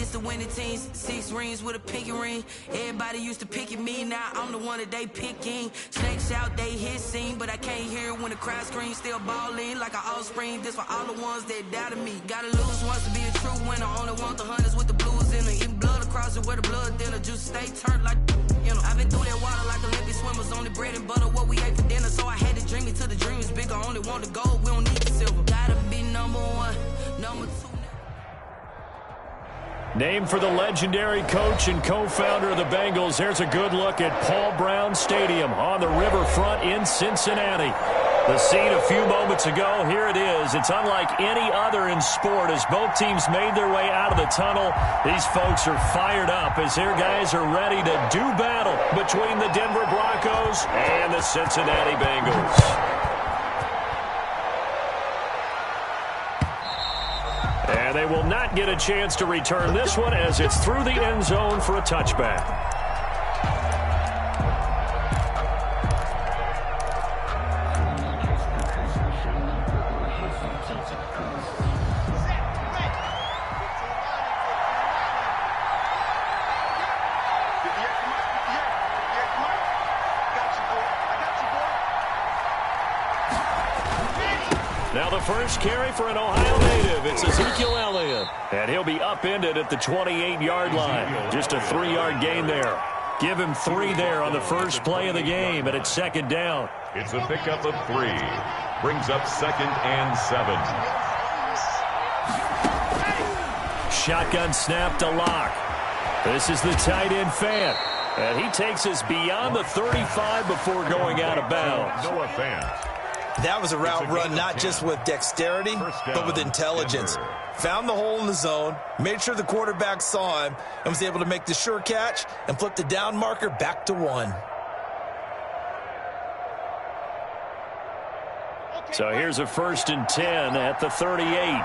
against the winning teams. 6 rings with a pinky ring. Everybody used to pick at me, now I'm the one that they picking. Snakes out, they hit scene, but I can't hear it when the crowd screams. Still balling like an offspring. This for all the ones that doubted me. Gotta lose once to be a true winner. Only want the hunters with the blues in them. Eating blood across it where the blood dinner. Just stay turned like, you know. I've been through that water like Olympic swimmers. Only bread and butter what we ate for dinner. So I had to dream it till the dream is bigger. Only want the gold, we don't need the silver. Gotta be number one, number 2. Named for the legendary coach and co-founder of the Bengals, here's a good look at Paul Brown Stadium on the riverfront in Cincinnati. The scene a few moments ago, here it is. It's unlike any other in sport as both teams made their way out of the tunnel. These folks are fired up as their guys are ready to do battle between the Denver Broncos and the Cincinnati Bengals. And they will not get a chance to return this one as it's through the end zone for a touchback. Now the first carry for an Ohio native. It's Ezekiel Elliott. And he'll be upended at the 28-yard line. Just a 3-yard gain there. Give him 3 there on the first play of the game, and it's second down. It's a pickup of 3. Brings up 2nd and 7. Shotgun snap to Locke. This is the tight end Fant. And he takes us beyond the 35 before going out of bounds. Noah Fant. That was a route run not just with dexterity, but with intelligence. Found the hole in the zone, made sure the quarterback saw him, and was able to make the sure catch and flip the down marker back to 1. So here's a 1st and 10 at the 38.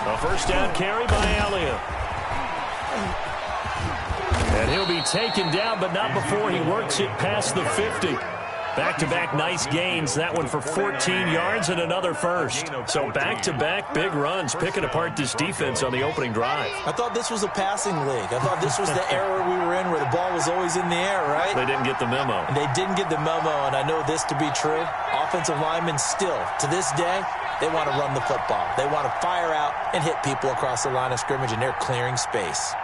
A first down carry by Elliott. And he'll be taken down, but not before he works it past the 50. Back-to-back nice gains. That one for 14 yards and another first. So back-to-back big runs, picking apart this defense on the opening drive. I thought this was a passing league. I thought this was the era we were in where the ball was always in the air, right? They didn't get the memo. And they didn't get the memo, and I know this to be true. Offensive linemen still, to this day, they want to run the football. They want to fire out and hit people across the line of scrimmage, and they're clearing space.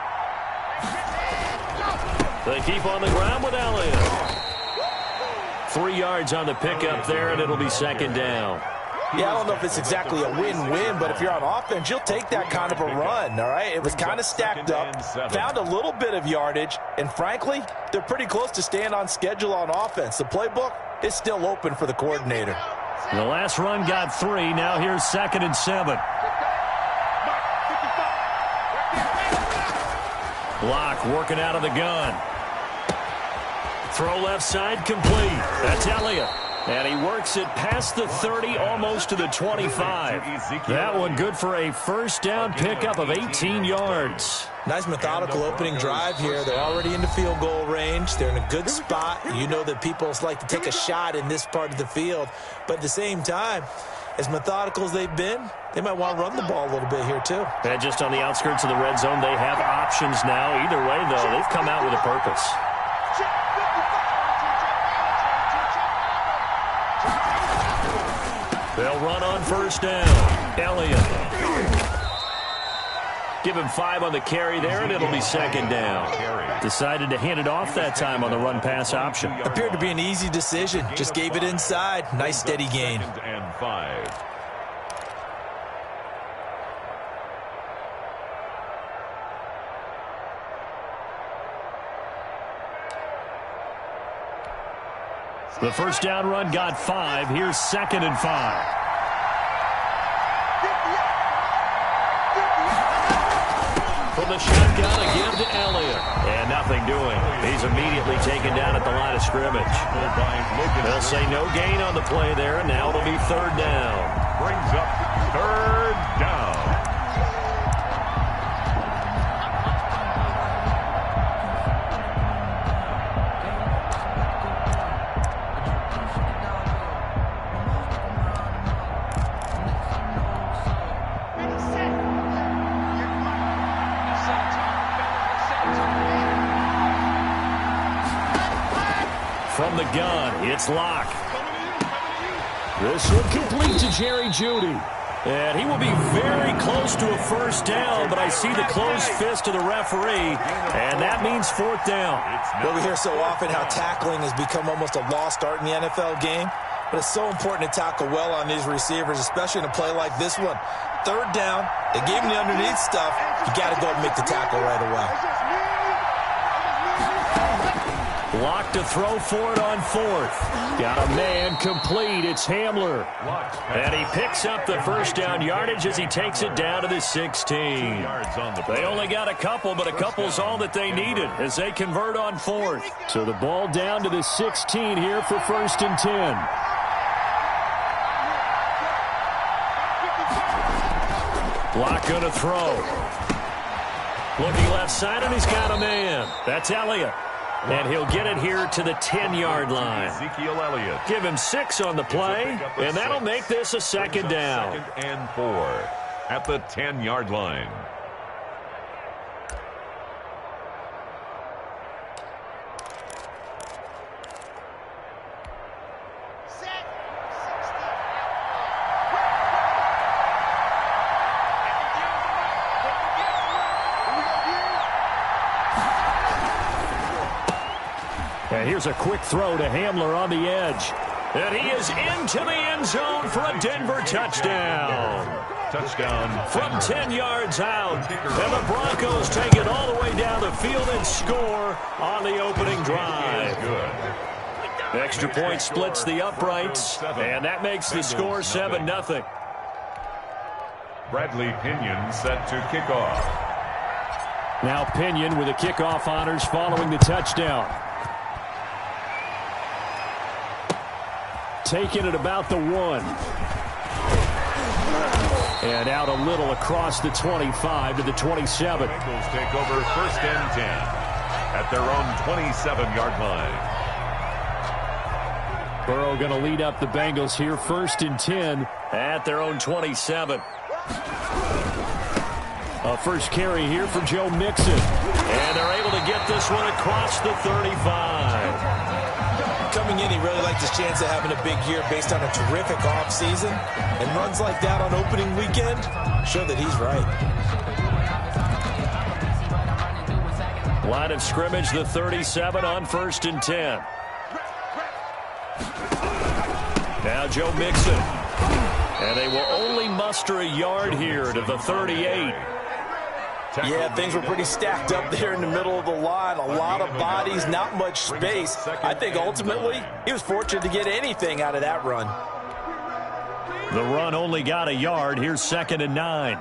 They keep on the ground with Elliott. 3 yards on the pickup there, and it'll be second down. Yeah, I don't know if it's exactly a win-win, but if you're on offense, you'll take that kind of a run, all right? It was kind of stacked up, found a little bit of yardage, and frankly, they're pretty close to staying on schedule on offense. The playbook is still open for the coordinator. The last run got 3. Now here's 2nd and 7. Locke working out of the gun. Throw left side complete. That's Elliott. And he works it past the 30, almost to the 25. That one good for a first down pickup of 18 yards. Nice methodical opening drive here. They're already into field goal range. They're in a good spot. You know that people like to take a shot in this part of the field. But at the same time, as methodical as they've been, they might want to run the ball a little bit here too. And just on the outskirts of the red zone, they have options now. Either way, though, they've come out with a purpose. They'll run on first down. Elliott. Give him 5 on the carry there, and it'll be second down. Decided to hand it off that time on the run-pass option. Appeared to be an easy decision. Just gave it inside. Nice steady gain. And 5. The first down run got 5. Here's 2nd and 5. From the shotgun again to Elliott. And nothing doing. He's immediately taken down at the line of scrimmage. They'll say no gain on the play there, and now it'll be 3rd down. Brings up 3rd down. from the gun. It's Locke. This one complete to Jerry Jeudy. And he will be very close to a first down, but I see the closed fist of the referee, and that means fourth down. Well, we hear so often how tackling has become almost a lost art in the NFL game, but it's so important to tackle well on these receivers, especially in a play like this one. Third down, they gave him the underneath stuff. You got to go and make the tackle right away. Locke to throw for it on fourth. Got a man complete. It's Hamler. And he picks up the first down yardage as he takes it down to the 16. They only got a couple, but a couple's all that they needed as they convert on fourth. So the ball down to the 16 here for first and 10. Locke going to throw. Looking left side, and he's got a man. That's Elliott. And he'll get it here to the 10-yard line. Ezekiel Elliott. Give him 6 on the play, and that'll make this a second down. Second and 4 at the 10-yard line. And here's a quick throw to Hamler on the edge. And he is into the end zone for a Denver touchdown. Touchdown. From 10 yards out. And the Broncos take it all the way down the field and score on the opening drive. Good. Extra point splits the uprights. And that makes the score 7-0. Bradley Pinion set to kick off. Now Pinion with the kickoff honors following the touchdown. Taking it about the 1. And out a little across the 25 to the 27. Bengals take over first and 10 at their own 27-yard line. Burrow going to lead up the Bengals here first and 10 at their own 27. A first carry here for Joe Mixon. And they're able to get this one across the 35. Coming in, he really liked his chance of having a big year based on a terrific offseason. And runs like that on opening weekend show that he's right. Line of scrimmage, the 37 on first and 10. Now Joe Mixon. And they will only muster a yard here to the 38. Yeah, things were pretty stacked up there in the middle of the line. A lot of bodies, not much space. I think ultimately he was fortunate to get anything out of that run. The run only got a yard. Here's second and 9.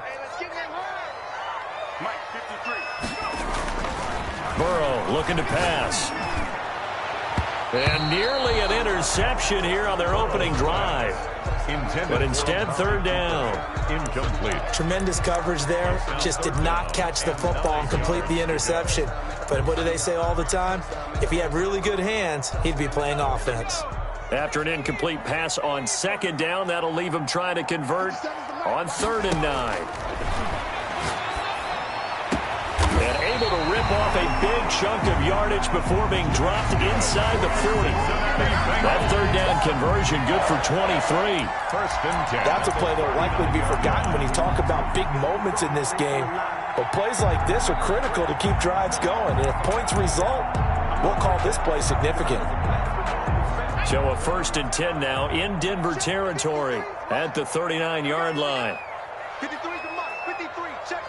Burrow looking to pass. And nearly an interception here on their opening drive. But instead, third down. Incomplete. Tremendous coverage there. Just did not catch the football and complete the interception. But what do they say all the time? If he had really good hands, he'd be playing offense. After an incomplete pass on second down, that'll leave him trying to convert on third and 9. And able to rip off a big chunk of yardage before being dropped inside the 40. That third down conversion good for 23. First and 10. That's a play that will likely be forgotten when you talk about big moments in this game. But plays like this are critical to keep drives going. And if points result, we'll call this play significant. So a first and 10 now in Denver territory at the 39-yard line. 53 to Mike. 53, check.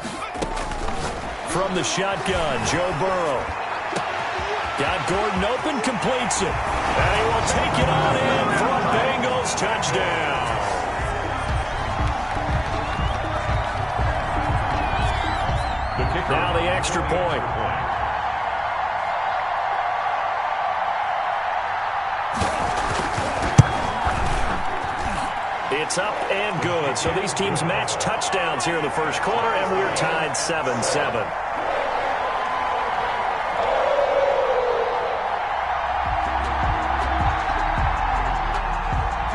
From the shotgun, Joe Burrow. Got Gordon open, completes it. And he will take it on in for a Bengals touchdown. Now the extra point. It's up and good. So these teams match touchdowns here in the first quarter, and we're tied 7-7.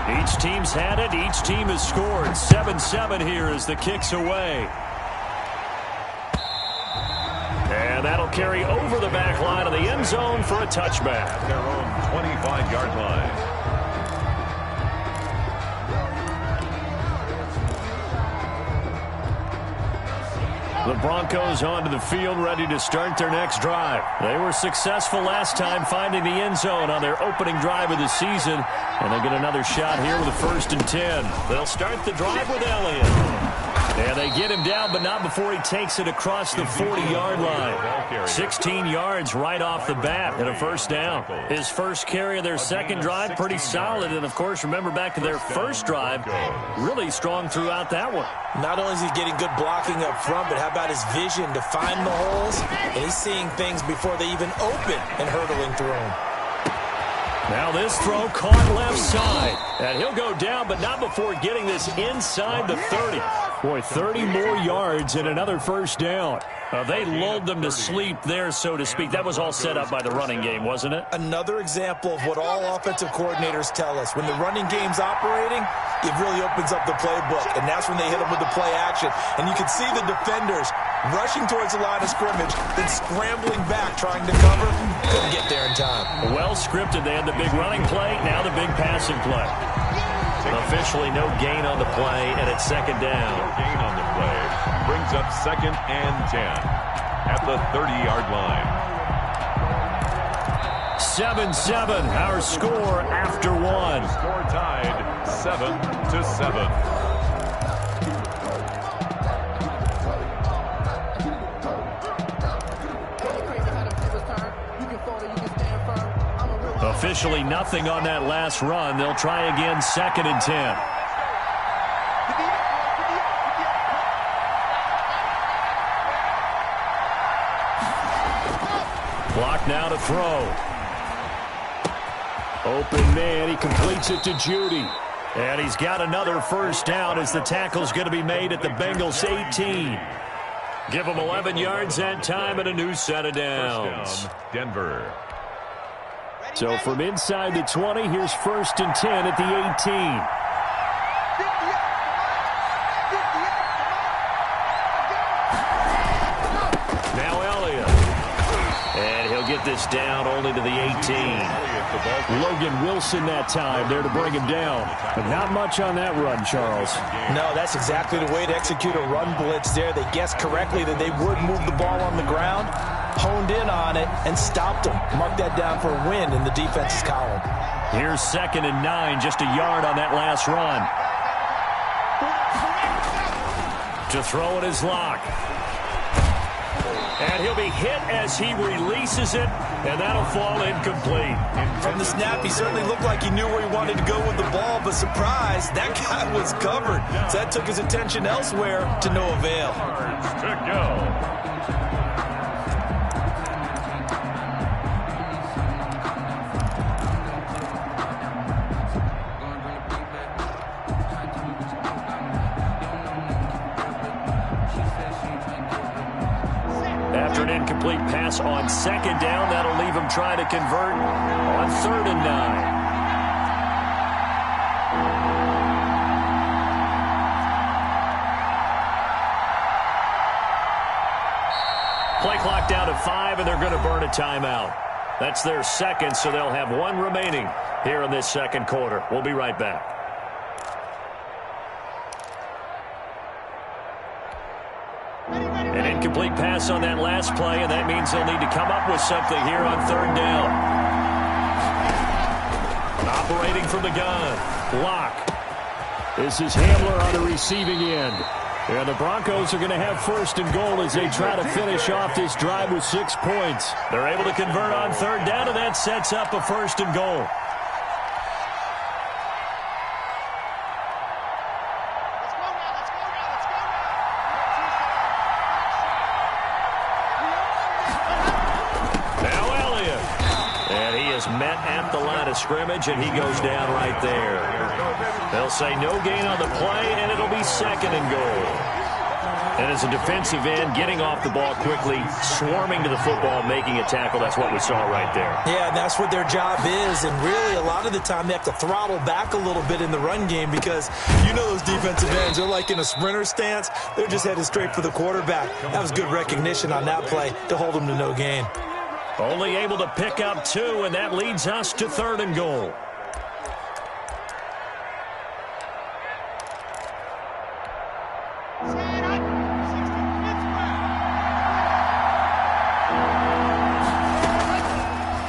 Each team's had it. Each team has scored. 7-7 here as the kick's away. And that'll carry over the back line of the end zone for a touchback. At their own 25-yard line. The Broncos onto the field, ready to start their next drive. They were successful last time finding the end zone on their opening drive of the season, and they'll get another shot here with a 1st and 10. They'll start the drive with Elliott. And they get him down, but not before he takes it across the 40-yard line. 16 yards right off the bat and a 1st down. His first carry of their second drive, pretty solid. And, of course, remember back to their first drive, really strong throughout that one. Not only is he getting good blocking up front, but how about his vision to find the holes? And he's seeing things before they even open and hurdling through them. Now this throw caught left side. And he'll go down, but not before getting this inside the 30. Boy, 30 more yards and another 1st down. They lulled them to sleep there, so to speak. That was all set up by the running game, wasn't it? Another example of what all offensive coordinators tell us. When the running game's operating, it really opens up the playbook. And that's when they hit them with the play action. And you can see the defenders rushing towards the line of scrimmage, then scrambling back, trying to cover. Couldn't get there in time. Well scripted. They had the big running play, now the big passing play. Officially no gain on the play, and it's 2nd down. No gain on the play. Brings up 2nd and 10 at the 30-yard line. 7-7, our score after one. Score tied 7-7. Officially nothing on that last run. They'll try again, 2nd and 10. Clock now to throw. Open man, he completes it to Judy. And he's got another 1st down as the tackle's going to be made at the Bengals 18. Give them 11 yards that time and a new set of downs. 1st down, Denver. So from inside the 20, here's 1st and 10 at the 18. Now Elliott. And he'll get this down only to the 18. Logan Wilson that time there to bring him down. But not much on that run, Charles. No, that's exactly the way to execute a run blitz there. They guessed correctly that they would move the ball on the ground, honed in on it, and stopped them. Mark that down for a win in the defense's column. Here's 2nd and 9, just a yard on that last run. To throw it is Locke. And he'll be hit as he releases it, and that'll fall incomplete. From the snap, he certainly looked like he knew where he wanted to go with the ball, but surprise, that guy was covered. So that took his attention elsewhere to no avail. To go. After an incomplete pass on 2nd down, that'll leave him trying to convert on 3rd and 9. Play clock down to 5, and they're going to burn a timeout. That's their 2nd, so they'll have 1 remaining here in this 2nd quarter. We'll be right back. An incomplete pass on that last play, and that means they'll need to come up with something here on 3rd down. Operating from the gun, Locke. This is Hamler on the receiving end. And the Broncos are going to have 1st and goal as they try to finish off this drive with 6 points. They're able to convert on 3rd down, and that sets up a 1st and goal. Met at the line of scrimmage, and he goes down right there. They'll say no gain on the play, and it'll be 2nd and goal. And as a defensive end, getting off the ball quickly, swarming to the football, making a tackle, that's what we saw right there. Yeah, and that's what their job is. And really, a lot of the time, they have to throttle back a little bit in the run game because you know those defensive ends, they're like in a sprinter stance. They're just headed straight for the quarterback. That was good recognition on that play to hold them to no gain. Only able to pick up 2, and that leads us to 3rd and goal.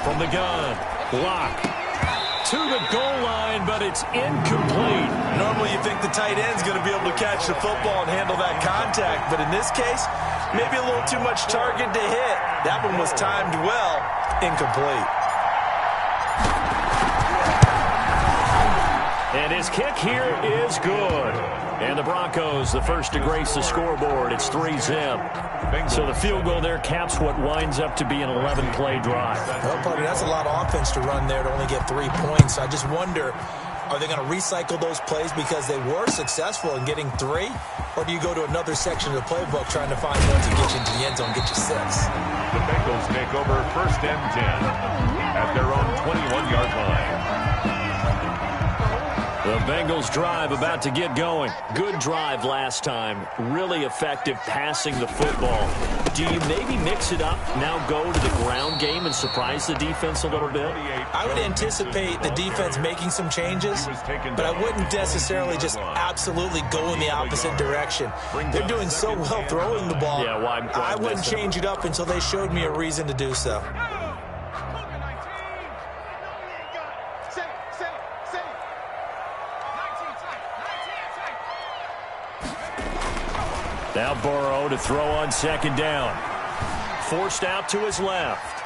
From the gun, block to the goal line, but it's incomplete. Normally you think the tight end's going to be able to catch the football and handle that contact, but in this case, maybe a little too much target to hit. That one was timed well, incomplete. And his kick here is good. And the Broncos, the first to grace the scoreboard. It's 3-zip. So the field goal there caps what winds up to be an 11-play drive. Well, partner, that's a lot of offense to run there to only get 3 points. I just wonder, are they going to recycle those plays because they were successful in getting 3? Or do you go to another section of the playbook trying to find ones that get you into the end zone, get you 6? The Bengals take over 1st and 10 at their own 21-yard line. The Bengals drive about to get going. Good drive last time. Really effective passing the football. Do you maybe mix it up, now go to the ground game and surprise the defense a little bit? I would anticipate the defense making some changes, but I wouldn't necessarily just absolutely go in the opposite direction. They're doing so well throwing the ball. Yeah, why I wouldn't change it up until they showed me a reason to do so. Now Burrow to throw on 2nd down. Forced out to his left.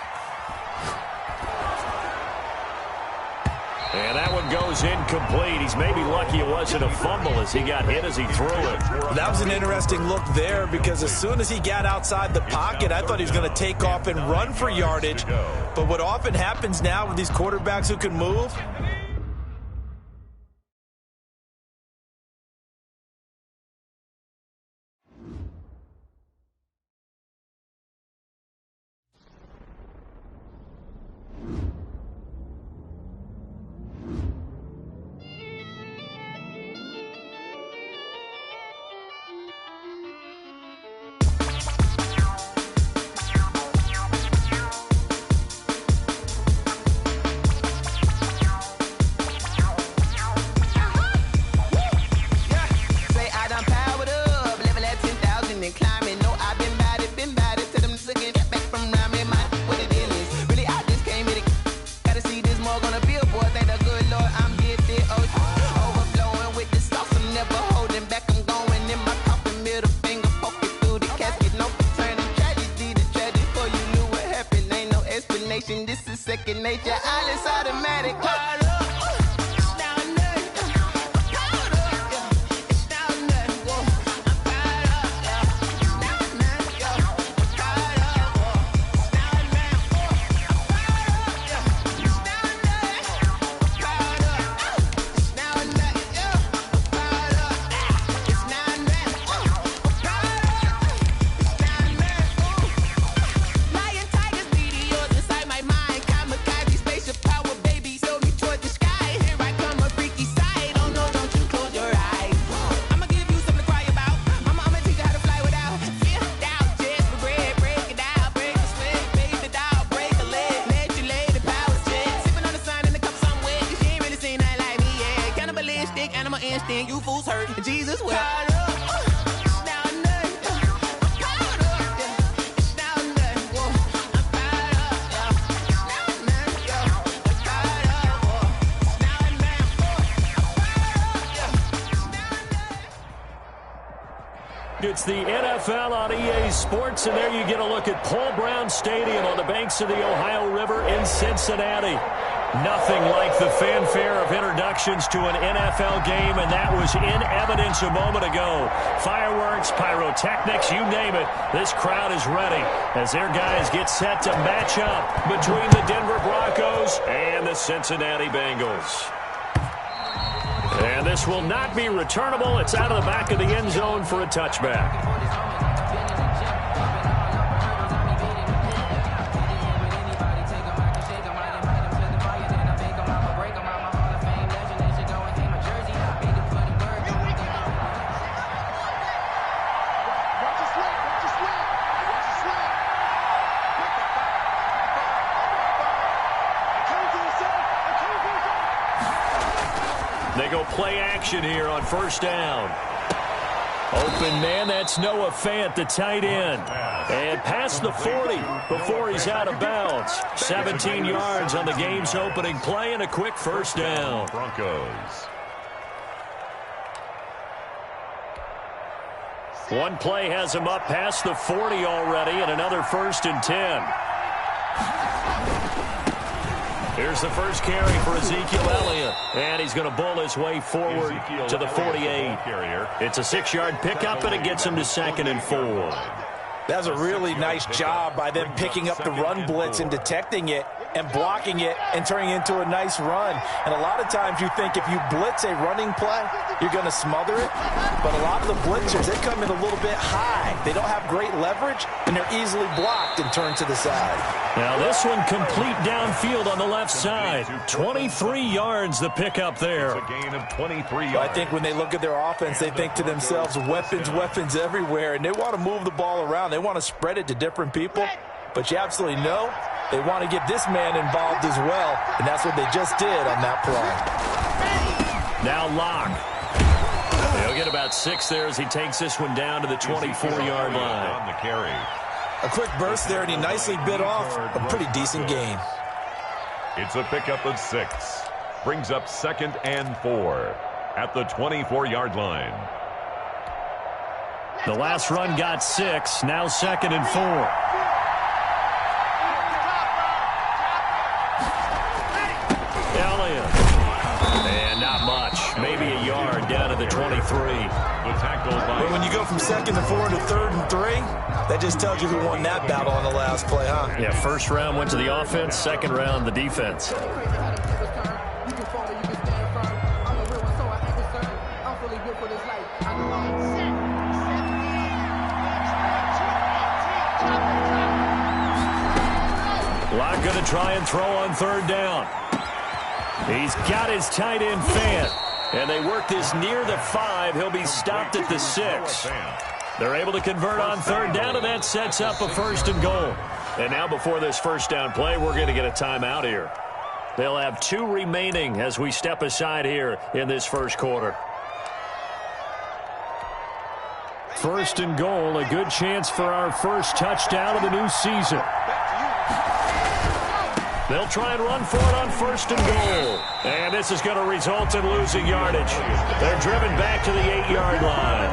And that one goes incomplete. He's maybe lucky it wasn't a fumble as he got hit as he threw it. That was an interesting look there because as soon as he got outside the pocket, I thought he was going to take off and run for yardage. But what often happens now with these quarterbacks who can move, this is second nature. All is automatic. You fools hurt. Jesus will. It's the NFL on EA Sports, and there you get a look at Paul Brown Stadium on the banks of the Ohio River in Cincinnati. Nothing like the fanfare of introductions to an NFL game, and that was in evidence a moment ago. Fireworks, pyrotechnics, you name it. This crowd is ready as their guys get set to match up between the Denver Broncos and the Cincinnati Bengals. And this will not be returnable. It's out of the back of the end zone for a touchback. go play action here on first down. Open man, that's Noah Fant, the tight end. And past the 40 before he's out of bounds. 17 yards on the game's opening play and a quick first down. Broncos. One play has him up past the 40 already, and another 1st and 10. Here's the first carry for Ezekiel Elliott, and he's going to bull his way forward to the 48. It's a 6-yard pickup, and it gets him to 2nd and 4. That's a really nice job by them picking up the run blitz and detecting it and blocking it and turning it into a nice run. And a lot of times you think if you blitz a running play, you're going to smother it. But a lot of the blitzers, they come in a little bit high. They don't have great leverage, and they're easily blocked and turned to the side. Now this one complete downfield on the left side. 23 yards the pickup there. It's a gain of 23 yards. I think when they look at their offense, they think to themselves, weapons, weapons everywhere, and they want to move the ball around. They want to spread it to different people, but you absolutely know they want to get this man involved as well, and that's what they just did on that play. Now Locke. He'll get about 6 there as he takes this one down to the 24-yard line. On the carry. A quick burst there, and he nicely bit off a pretty decent gain. It's a pickup of 6. Brings up 2nd and 4 at the 24-yard line. The last run got 6, now 2nd and 4. Elliott. And not much. Maybe a yard down to the 23. But when you go from 2nd and 4 to 3rd and 3, that just tells you who won that battle on the last play, huh? Yeah, first round went to the offense, second round the defense. Locke going to try and throw on 3rd down. He's got his tight end Fant. And they work this near the 5. He'll be stopped at the 6. They're able to convert on 3rd down, and that sets up a 1st and goal. And now before this first down play, we're going to get a timeout here. They'll have 2 remaining as we step aside here in this first quarter. 1st and goal, a good chance for our first touchdown of the new season. They'll try and run for it on 1st and goal. And this is going to result in losing yardage. They're driven back to the 8-yard line.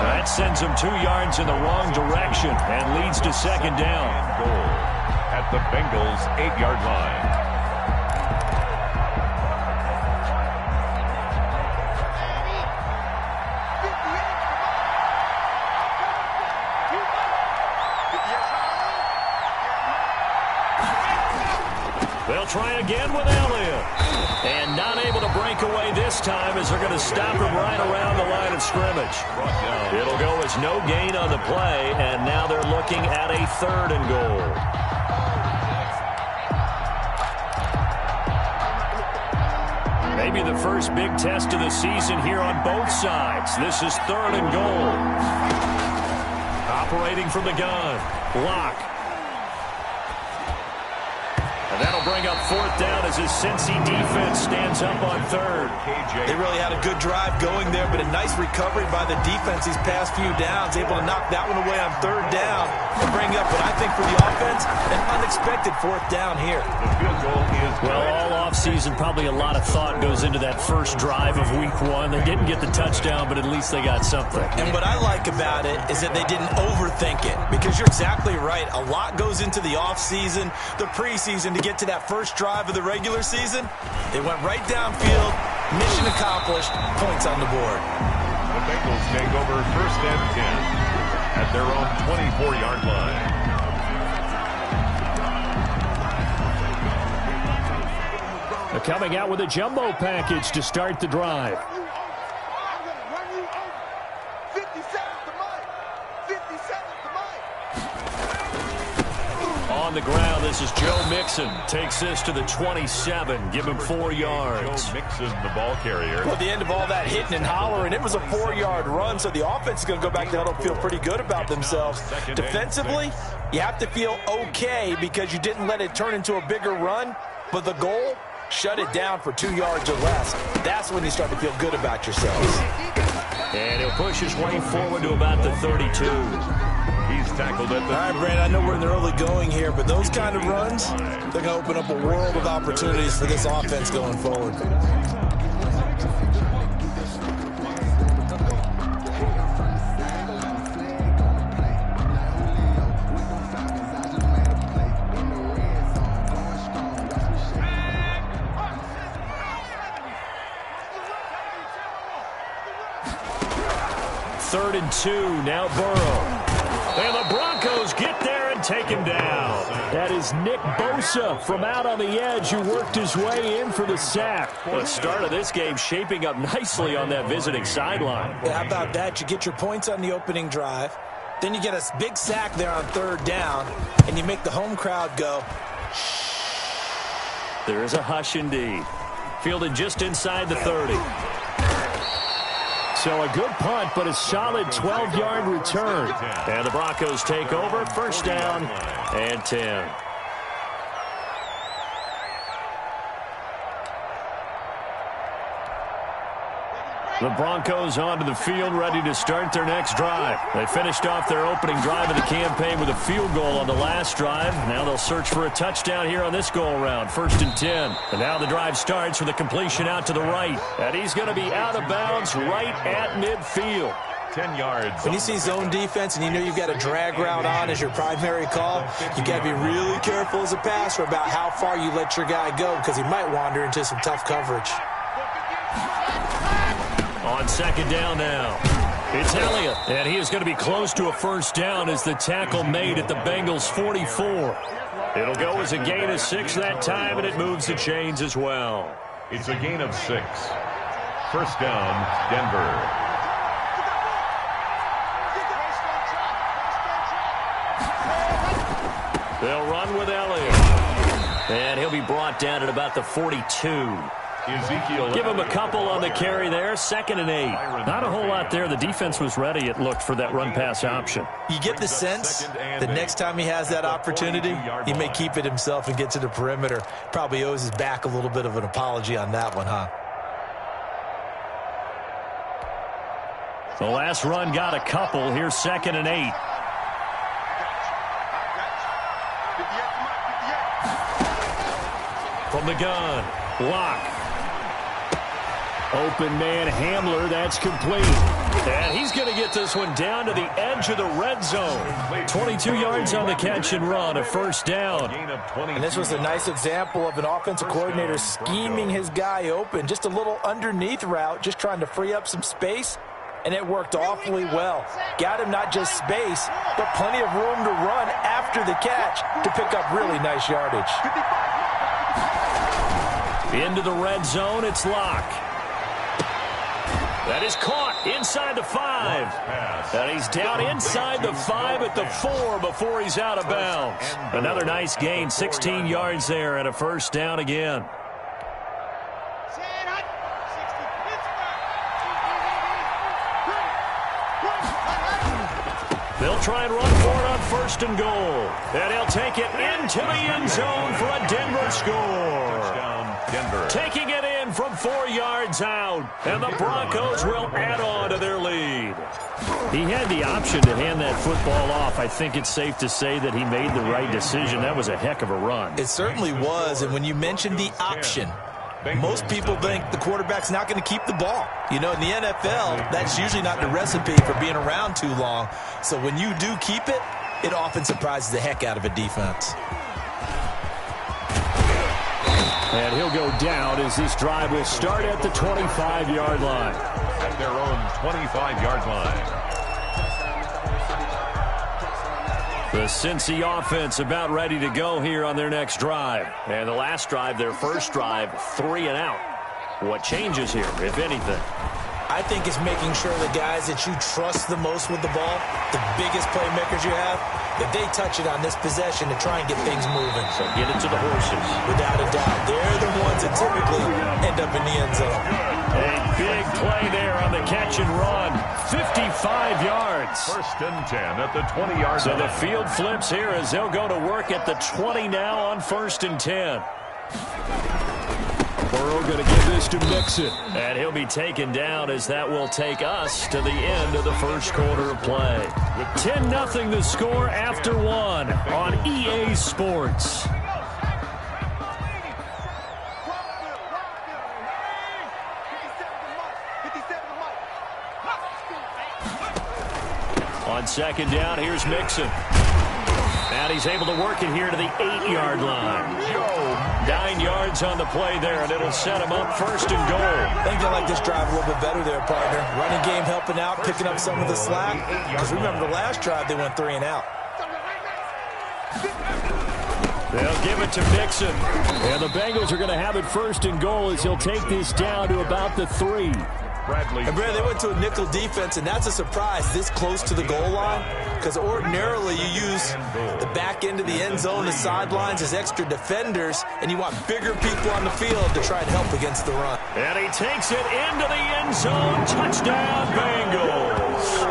That sends them 2 yards in the wrong direction and leads to 2nd down. Goal at the Bengals' 8-yard line. They'll try again with Elliott. And not able to break away this time as they're going to stop him right around the line of scrimmage. It'll go as no gain on the play, and now they're looking at a 3rd and goal. Maybe the first big test of the season here on both sides. This is 3rd and goal. Operating from the gun, Locke. That'll bring up 4th down as his Cincy defense stands up on 3rd. They really had a good drive going there, but a nice recovery by the defense these past few downs, able to knock that one away on 3rd down and bring up what I think for the offense, an unexpected 4th down here. The field goal is well, all offseason, probably a lot of thought goes into that first drive of week 1. They didn't get the touchdown, but at least they got something. And what I like about it is that they didn't overthink it, because you're exactly right. A lot goes into the offseason, the preseason, to get to that first drive of the regular season. They went right downfield, mission accomplished, points on the board. The Bengals take over 1st and 10 at their own 24-yard line. They're coming out with a jumbo package to start the drive. On the ground, this is Joe Mixon. Takes this to the 27. Give him 4 yards. Joe Mixon, the ball carrier. Well, at the end of all that hitting and hollering, it was a 4-yard run, so the offense is going to go back to huddle and feel pretty good about themselves. Defensively, you have to feel okay because you didn't let it turn into a bigger run, but the goal shut it down for 2 yards or less. That's when you start to feel good about yourselves. And he'll push his way forward to about the 32. He's tackled at the... All right, Brandon, I know we're in the early going here, but those kind of runs, they're going to open up a world of opportunities for this offense going forward. Third and 2, now Burrow. And the Broncos get there and take him down. That is Nick Bosa from out on the edge who worked his way in for the sack. The start of this game shaping up nicely on that visiting sideline. Yeah, how about that? You get your points on the opening drive. Then you get a big sack there on third down, and you make the home crowd go. There is a hush indeed. Fielded just inside the 30. So a good punt, but a solid 12-yard return. And the Broncos take over, first down and 10. The Broncos onto the field, ready to start their next drive. They finished off their opening drive of the campaign with a field goal on the last drive. Now they'll search for a touchdown here on this go-around, first and 10. And now the drive starts with a completion out to the right. And he's going to be out of bounds right at midfield. 10 yards. When you see zone defense and you know you've got a drag route on as your primary call, you got to be really careful as a passer about how far you let your guy go because he might wander into some tough coverage. On second down now, it's Elliott, and he is going to be close to a first down as the tackle made at the Bengals' 44. It'll go as a gain of 6 that time, and it moves the chains as well. It's a gain of 6. First down, Denver. They'll run with Elliott, and he'll be brought down at about the 42. Ezekiel. Give him a couple on the carry there. Second and 8. Not a whole lot there. The defense was ready, it looked, for that run-pass option. You get the sense that next time he has that opportunity, he may keep it himself and get to the perimeter. Probably owes his back a little bit of an apology on that one, huh? The last run got a couple. Here's second and 8. From the gun, Locke. Open man Hamler, that's complete. And he's going to get this one down to the edge of the red zone. 22 yards on the catch and run, a first down. And this was a nice example of an offensive coordinator scheming his guy open. Just a little underneath route, just trying to free up some space. And it worked awfully well. Got him not just space, but plenty of room to run after the catch to pick up really nice yardage. Into the red zone, it's Locke. That is caught inside the 5. And he's down inside the 5 at the 4 before he's out of bounds. Another nice gain, 16 yards there, and a first down again. They'll try and run for it on first and goal. And he'll take it into the end zone for a Denver score. Denver. Taking it in from 4 yards out. And the Broncos will add on to their lead. He had the option to hand that football off. I think it's safe to say that he made the right decision. That was a heck of a run. It certainly was. And when you mentioned the option, most people think the quarterback's not going to keep the ball. You know, in the NFL, that's usually not the recipe for being around too long. So when you do keep it, it often surprises the heck out of a defense. And he'll go down as this drive will start at the 25-yard line. At their own 25-yard line. The Cincy offense about ready to go here on their next drive. And the last drive, their first drive, 3 and out. What changes here, if anything? I think it's making sure the guys that you trust the most with the ball, the biggest playmakers you have, that they touch it on this possession to try and get things moving. So get it to the horses. Without a doubt. They're the ones that typically end up in the end zone. A big play there on the catch and run. 55 yards. First and 10 at the 20-yard line. So the field flips here as they'll go to work at the 20 now on first and 10. Burrow going to give this to Mixon. And he'll be taken down as that will take us to the end of the first quarter of play. 10-0 the score after one on EA Sports. On second down, here's Mixon. And he's able to work it here to the 8-yard line. 9 yards on the play there, and it'll set him up first and goal. I think they like this drive a little bit better there, partner. Running game helping out, picking up some of the slack. Because remember the last drive, they went 3 and out. They'll give it to Mixon. And the Bengals are going to have it first and goal as he'll take this down to about the 3. And Brad, they went to a nickel defense, and that's a surprise this close to the goal line, because ordinarily you use the back end of the end zone, the sidelines as extra defenders, and you want bigger people on the field to try and help against the run. And he takes it into the end zone. Touchdown, Bengals.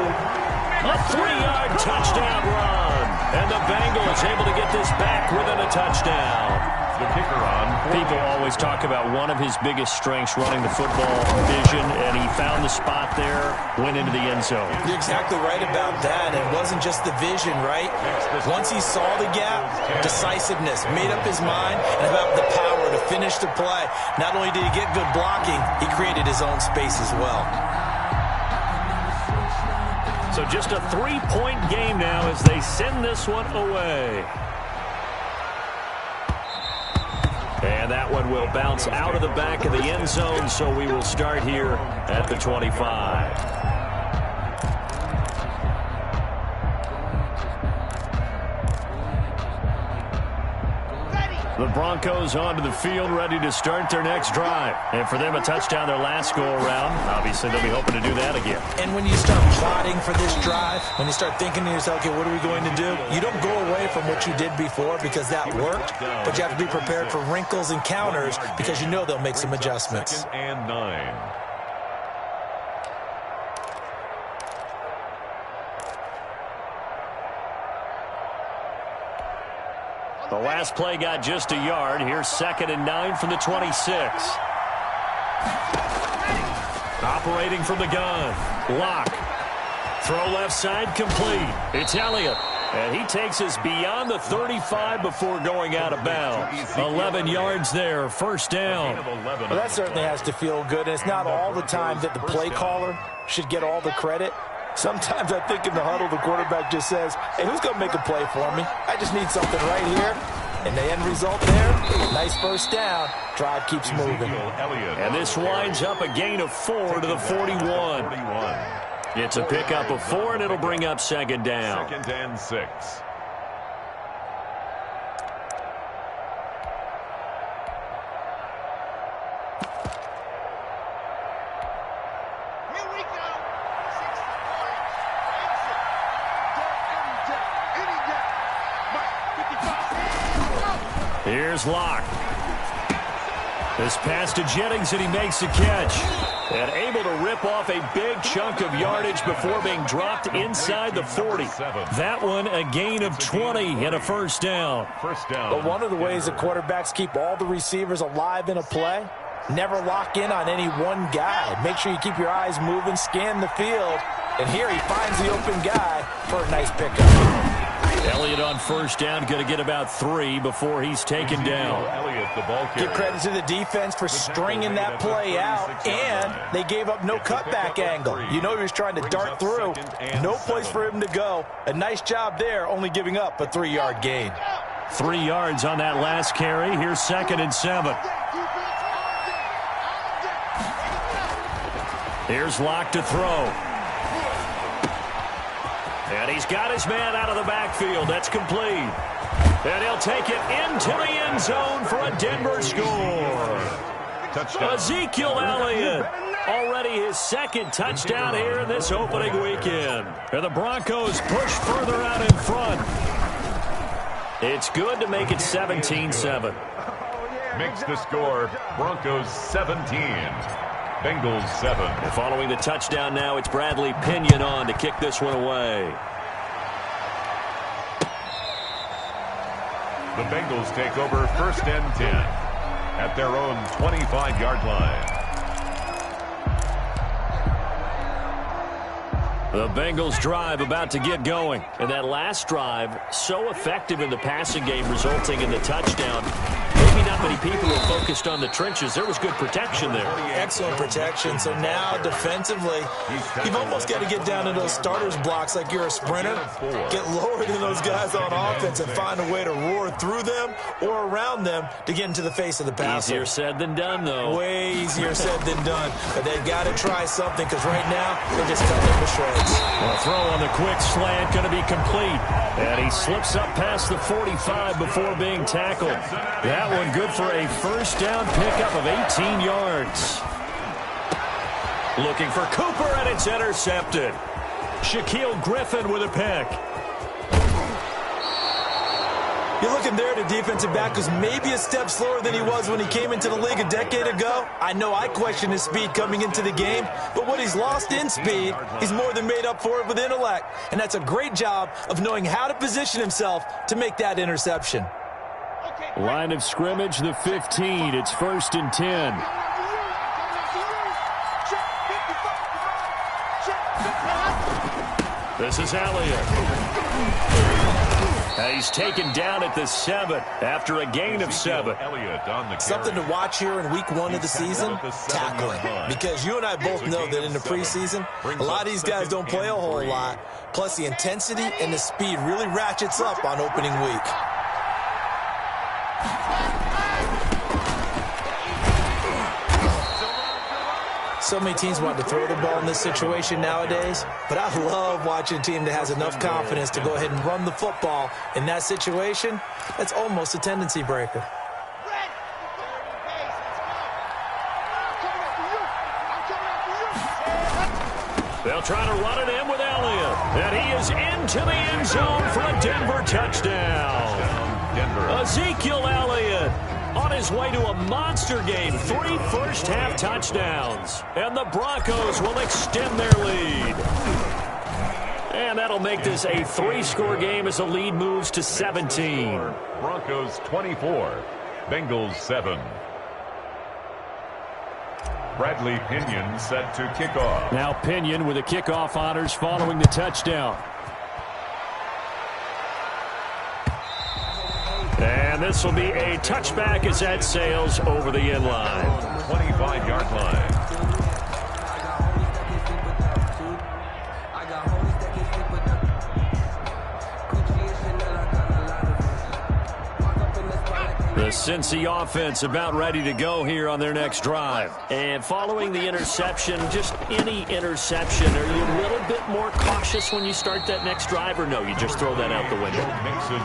A 3-yard touchdown run. And the Bengals able to get this back within a touchdown. The kicker on. People always talk about one of his biggest strengths, running the football, vision, and he found the spot there, went into the end zone. You're exactly right about that. It wasn't just the vision, right? Once he saw the gap, decisiveness, made up his mind, and about the power to finish the play. Not only did he get good blocking, he created his own space as well. So just a 3-point game now as they send this one away. And that one will bounce out of the back of the end zone, so we will start here at the 25. The Broncos onto the field, ready to start their next drive. And for them, a touchdown their last go-around. Obviously, they'll be hoping to do that again. And when you start plotting for this drive, when you start thinking to yourself, okay, what are we going to do? You don't go away from what you did before because that worked, but you have to be prepared for wrinkles and counters because you know they'll make some adjustments. 2nd and 9. The last play got just a yard. Here's 2nd and 9 from the 26. Operating from the gun. Lock. Throw left side complete. It's Elliott. And he takes us beyond the 35 before going out of bounds. 11 yards there. First down. Well, that certainly has to feel good. And it's not all the time that the play caller should get all the credit. Sometimes I think in the huddle, the quarterback just says, hey, who's going to make a play for me? I just need something right here. And the end result there, nice first down. Drive keeps moving. And this winds up a gain of 4 to the 41. It's a pickup of 4, and it'll bring up 2nd down. 2nd and 6. Here's Locke. This pass to Jennings, and he makes the catch. And able to rip off a big chunk of yardage before being dropped inside the 40. That one a gain of 20 and a first down. But one of the ways the quarterbacks keep all the receivers alive in a play, never lock in on any one guy. Make sure you keep your eyes moving, scan the field. And here he finds the open guy for a nice pickup. Elliott on first down, going to get about 3 before he's taken down. Give credit to the defense for stringing that play out, and they gave up no cutback angle. You know he was trying to dart through. No place for him to go. A nice job there, only giving up a 3-yard gain. 3 yards on that last carry. Here's 2nd and 7. Here's Locke to throw. And he's got his man out of the backfield. That's complete. And he'll take it into the end zone for a Denver score. Touchdown. Ezekiel Elliott. Already his 2nd touchdown here in this opening weekend. And the Broncos push further out in front. It's good to make it 17-7. Makes the score Broncos 17. Bengals 7. And following the touchdown now, it's Bradley Pinion on to kick this one away. The Bengals take over 1st and 10. at their own 25-yard line. The Bengals drive about to get going. And that last drive, so effective in the passing game, resulting in the touchdown. Maybe not many people are focused on the trenches. There was good protection there. Excellent protection. So now defensively, you've almost got to get down to those starters blocks like you're a sprinter. Get lower than those guys on offense and find a way to roar through them or around them to get into the face of the passer. Easier said than done, though. Way easier said than done. But they've got to try something because right now they're just cutting them to shreds. The throw on the quick slant going to be complete. And he slips up past the 45 before being tackled. That one good for a first down pickup of 18 yards. Looking for Cooper, and it's intercepted. Shaquille Griffin with a pick. You're looking there at a defensive back who's maybe a step slower than he was when he came into the league a decade ago. I know I questioned his speed coming into the game, but what he's lost in speed, he's more than made up for it with intellect. And that's a great job of knowing how to position himself to make that interception. Line of scrimmage, the 15. It's 1st and 10. This is Elliott. He's taken down at the 7 after a gain of 7. Something to watch here in week 1 of the season, tackling. Because you and I both know that in the preseason, a lot of these guys don't play a whole lot. Plus the intensity and the speed really ratchets up on opening week. So many teams want to throw the ball in this situation nowadays, but I love watching a team that has enough confidence to go ahead and run the football. In that situation, that's almost a tendency breaker. They'll try to run it in with Elliott, and he is into the end zone for a Denver touchdown. Ezekiel Elliott on his way to a monster game, 3 first-half touchdowns. And the Broncos will extend their lead. And that'll make this a 3-score game as the lead moves to 17. Broncos 24, Bengals 7. Bradley Pinion set to kick off. Now Pinion with the kickoff honors following the touchdown. And this will be a touchback as that sails over the end line. 25-yard line. The Cincy offense about ready to go here on their next drive. And following the interception, just any interception, are you a little bit more cautious when you start that next drive, or no, you just throw that out the window?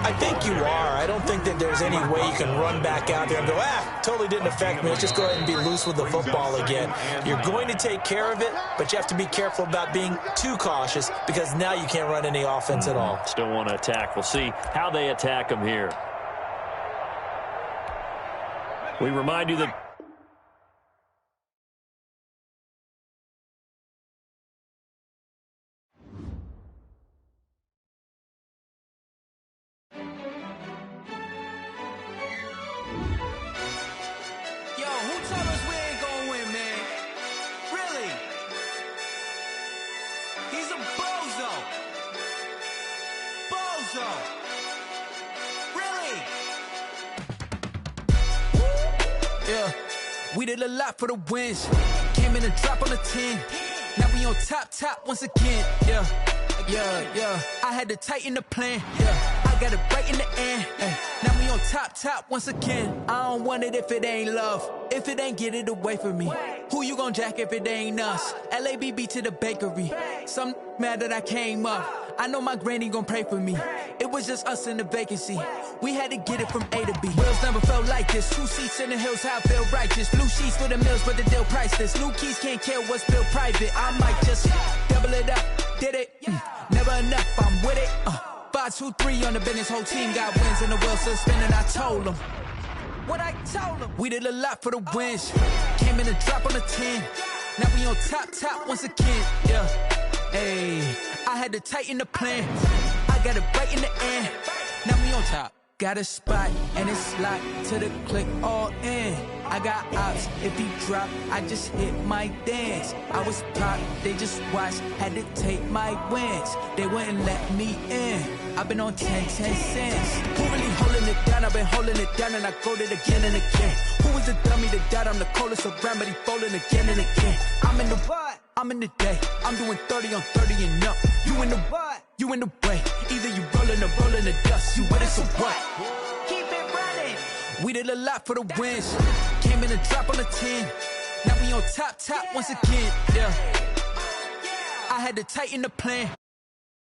I think you are. I don't think that there's any way you can run back out there and go, totally didn't affect me. Let's just go ahead and be loose with the football again. You're going to take care of it, but you have to be careful about being too cautious because now you can't run any offense at all. Still want to attack. We'll see how they attack them here. We remind you that we did a lot for the wins. Came in and drop on the 10. Now we on top once again. Yeah. I had to tighten the plan. Yeah. I got it right in the end. Now we on top once again. I don't want it if it ain't love. If it ain't, get it away from me. Who you gon' jack if it ain't us? LABB to the bakery. Some mad that I came up. I know my granny gon' pray for me. It was just us in the vacancy. We had to get it from A to B. Wheels never felt like this. 2 seats in the hills, how I feel righteous. Blue sheets for the mills, but the deal priceless. New keys can't care what's built private. I might just double it up. Did it? Never enough, I'm with it. 5, 2, 3 on the business. Whole team got wins and the wheels still spinning. I told them what I told them. We did a lot for the wins. Came in and drop on the 10. Now we on top once again. Yeah. Hey, I had to tighten the plan. I got it right in the end. Now we on top. Got a spot and it's locked to the click all in. I got ops, if he drop, I just hit my dance. I was popped, they just watched, had to take my wins. They wouldn't let me in. I've been on 10 cents. Who really holding it down? I've been holding it down and I go it again and again. Who was the dummy that died? I'm the coldest around, but he folding again and again. I'm in the what? I'm in the day. I'm doing 30 on 30 and up. You in the what? You in the way. Either you rolling or rolling the dust. You with it, so what? Keep it running. We did a lot for the wins. Came in a drop on the 10. Now we on top once again. Yeah. I had to tighten the plan.